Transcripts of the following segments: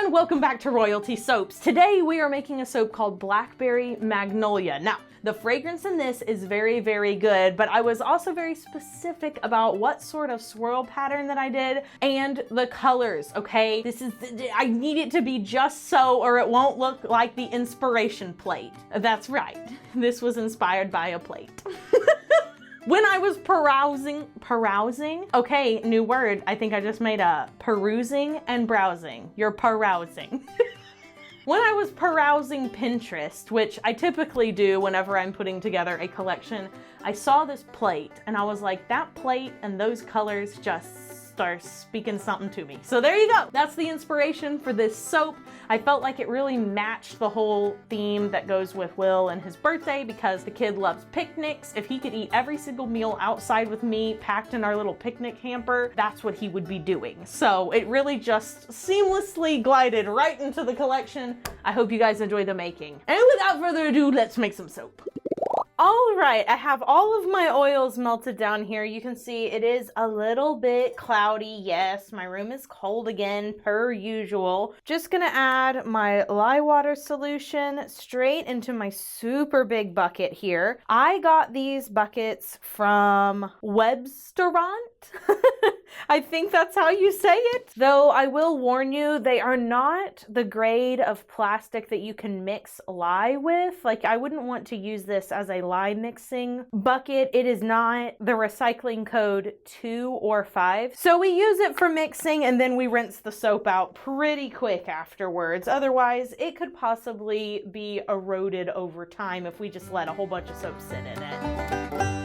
and welcome back to Royalty Soaps. Today we are making a soap called Blackberry Magnolia. Now, the fragrance in this is very, very good, but I was also very specific about what sort of swirl pattern that I did and the colors, okay? I need it to be just so or it won't look like the inspiration plate. That's right. This was inspired by a plate. When I was perusing, okay, new word. I think I just made a perusing and browsing. You're perusing. When I was perusing Pinterest, which I typically do whenever I'm putting together a collection, I saw this plate and I was like, that plate and those colors just start speaking something to me. So there you go. That's the inspiration for this soap. I felt like it really matched the whole theme that goes with Will and his birthday because the kid loves picnics. If he could eat every single meal outside with me, packed in our little picnic hamper, that's what he would be doing. So it really just seamlessly glided right into the collection. I hope you guys enjoy the making. And without further ado, let's make some soap. All right, I have all of my oils melted down here. You can see it is a little bit cloudy. Yes, my room is cold again, per usual. Just gonna add my lye water solution straight into my super big bucket here. I got these buckets from Webstaurant. I think that's how you say it. Though I will warn you, they are not the grade of plastic that you can mix lye with. Like, I wouldn't want to use this as a lye mixing bucket. It is not the recycling code 2 or 5. So we use it for mixing and then we rinse the soap out pretty quick afterwards. Otherwise, it could possibly be eroded over time if we just let a whole bunch of soap sit in it.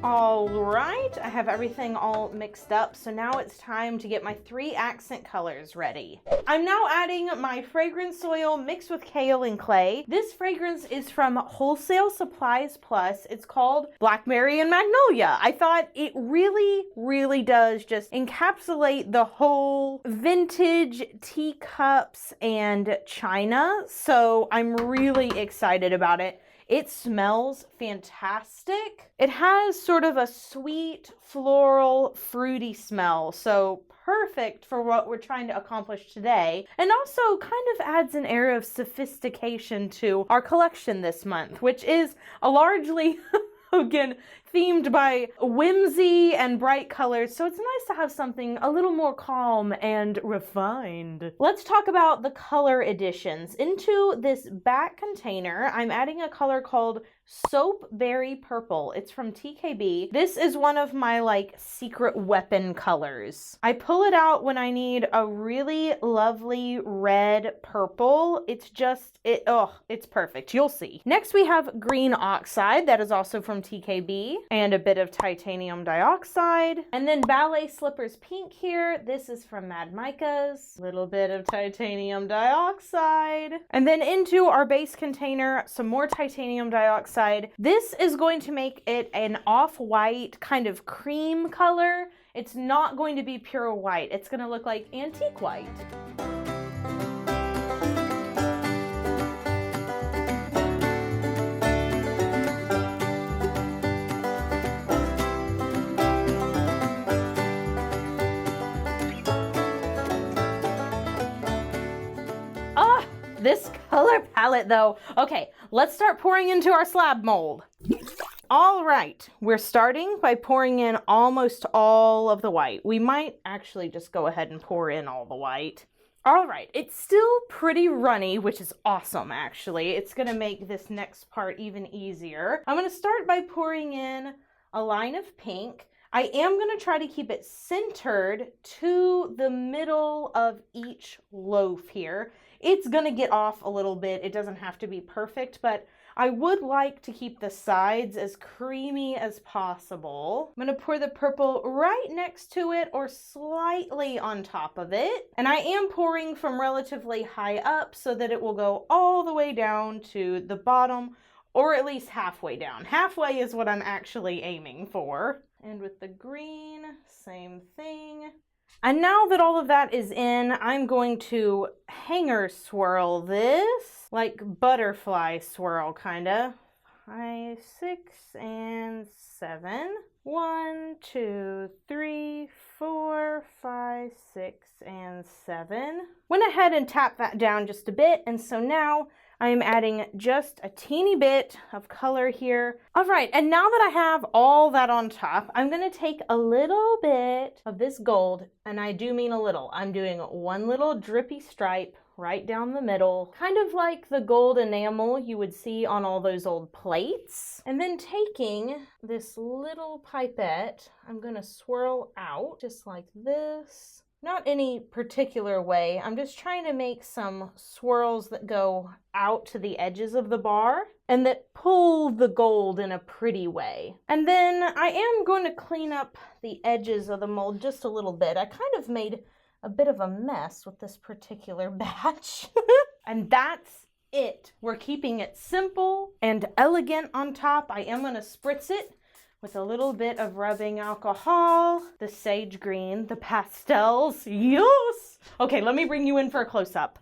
All right, I have everything all mixed up, so now it's time to get my 3 accent colors ready. I'm now adding my fragrance oil mixed with kale and clay. This fragrance is from Wholesale Supplies Plus. It's called Blackberry and Magnolia. I thought it really does just encapsulate the whole vintage teacups and china, so I'm really excited about it. It smells fantastic. It has sort of a sweet, floral, fruity smell, so perfect for what we're trying to accomplish today, and also kind of adds an air of sophistication to our collection this month, which is a largely again, themed by whimsy and bright colors, so it's nice to have something a little more calm and refined. Let's talk about the color additions. Into this back container, I'm adding a color called Soap Berry Purple. It's from TKB. This is one of my like secret weapon colors. I pull it out when I need a really lovely red purple. It's just, it's perfect. You'll see. Next we have Green Oxide. That is also from TKB. And a bit of titanium dioxide. And then Ballet Slippers Pink here. This is from Mad Micah's. Little bit of titanium dioxide. And then into our base container, some more titanium dioxide. This is going to make it an off-white kind of cream color. It's not going to be pure white. It's going to look like antique white. This color palette though. Okay, let's start pouring into our slab mold. All right, we're starting by pouring in almost all of the white. We might actually just go ahead and pour in all the white. All right, it's still pretty runny, which is awesome actually. It's gonna make this next part even easier. I'm gonna start by pouring in a line of pink. I am going to try to keep it centered to the middle of each loaf here. It's going to get off a little bit. It doesn't have to be perfect, but I would like to keep the sides as creamy as possible. I'm going to pour the purple right next to it or slightly on top of it. And I am pouring from relatively high up so that it will go all the way down to the bottom, or at least halfway down. Halfway is what I'm actually aiming for. And with the green, same thing. And now that all of that is in, I'm going to hanger swirl this like butterfly swirl, kinda. 5, 6, and 7. 1, 2, 3, 4, 5, 6, and 7. Went ahead and tapped that down just a bit, and so now I'm adding just a teeny bit of color here. All right, and now that I have all that on top, I'm gonna take a little bit of this gold, and I do mean a little. I'm doing one little drippy stripe right down the middle, kind of like the gold enamel you would see on all those old plates. And then taking this little pipette, I'm gonna swirl out just like this. Not any particular way, I'm just trying to make some swirls that go out to the edges of the bar and that pull the gold in a pretty way. And then I am going to clean up the edges of the mold just a little bit. I kind of made a bit of a mess with this particular batch. And that's it. We're keeping it simple and elegant on top. I am going to spritz it with a little bit of rubbing alcohol, the sage green, the pastels. Yes! Okay, let me bring you in for a close-up.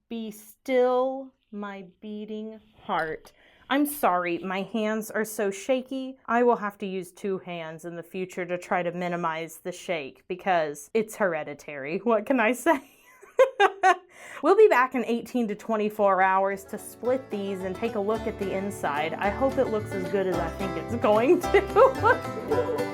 Be still, my beating heart. I'm sorry, my hands are so shaky. I will have to use 2 hands in the future to try to minimize the shake because it's hereditary. What can I say? We'll be back in 18 to 24 hours to split these and take a look at the inside. I hope it looks as good as I think it's going to.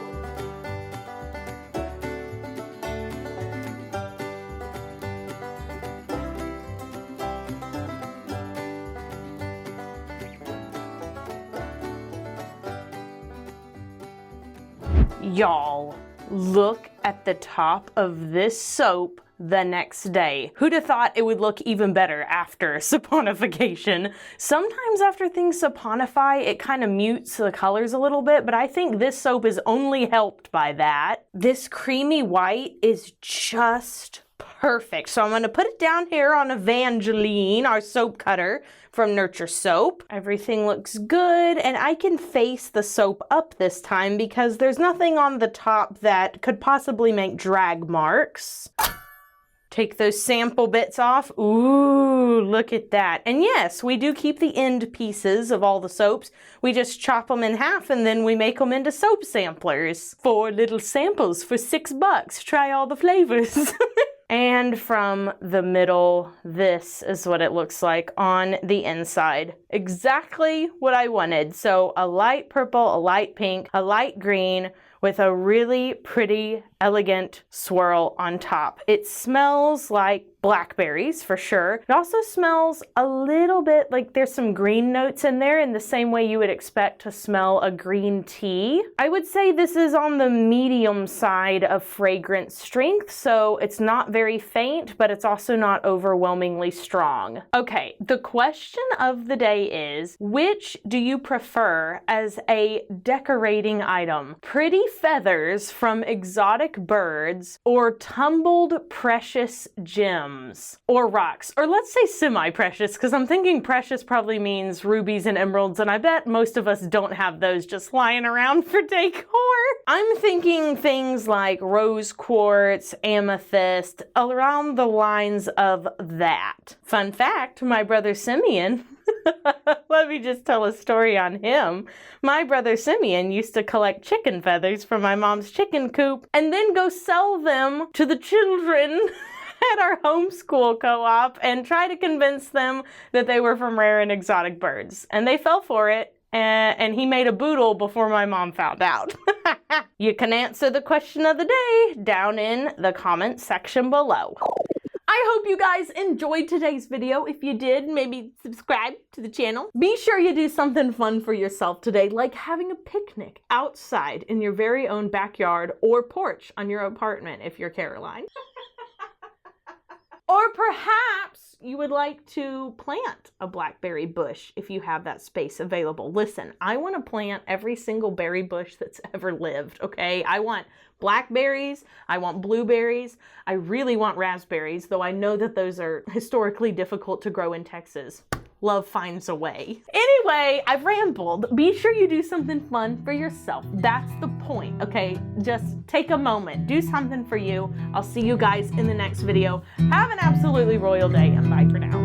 Y'all, look at the top of this soap the next day. Who'd have thought it would look even better after saponification? Sometimes after things saponify, it kind of mutes the colors a little bit, but I think this soap is only helped by that. This creamy white is just perfect. So I'm going to put it down here on Evangeline, our soap cutter from Nurture Soap. Everything looks good, and I can face the soap up this time because there's nothing on the top that could possibly make drag marks. Take those sample bits off. Ooh, look at that. And yes, we do keep the end pieces of all the soaps. We just chop them in half and then we make them into soap samplers. 4 little samples for $6. Try all the flavors. And from the middle, this is what it looks like on the inside. Exactly what I wanted. So a light purple, a light pink, a light green with a really pretty, elegant swirl on top. It smells like blackberries for sure. It also smells a little bit like there's some green notes in there in the same way you would expect to smell a green tea. I would say this is on the medium side of fragrance strength, so it's not very faint, but it's also not overwhelmingly strong. Okay, the question of the day is, which do you prefer as a decorating item? Pretty feathers from exotic birds or tumbled precious gems or rocks? Or let's say semi-precious, because I'm thinking precious probably means rubies and emeralds, and I bet most of us don't have those just lying around for decor. I'm thinking things like rose quartz, amethyst, around the lines of that. Fun fact, my brother Simeon, let me just tell a story on him. My brother Simeon used to collect chicken feathers from my mom's chicken coop and then go sell them to the children at our homeschool co-op and try to convince them that they were from rare and exotic birds. And they fell for it, and he made a boodle before my mom found out. You can answer the question of the day down in the comment section below. I hope you guys enjoyed today's video. If you did, maybe subscribe to the channel. Be sure you do something fun for yourself today, like having a picnic outside in your very own backyard or porch on your apartment if you're Caroline. Or perhaps you would like to plant a blackberry bush if you have that space available. Listen, I want to plant every single berry bush that's ever lived, okay? I want blackberries, I want blueberries, I really want raspberries, though I know that those are historically difficult to grow in Texas. Love finds a way. Anyway, I've rambled. Be sure you do something fun for yourself. That's the point, okay? Just take a moment, do something for you. I'll see you guys in the next video. Have an absolutely royal day, and bye for now.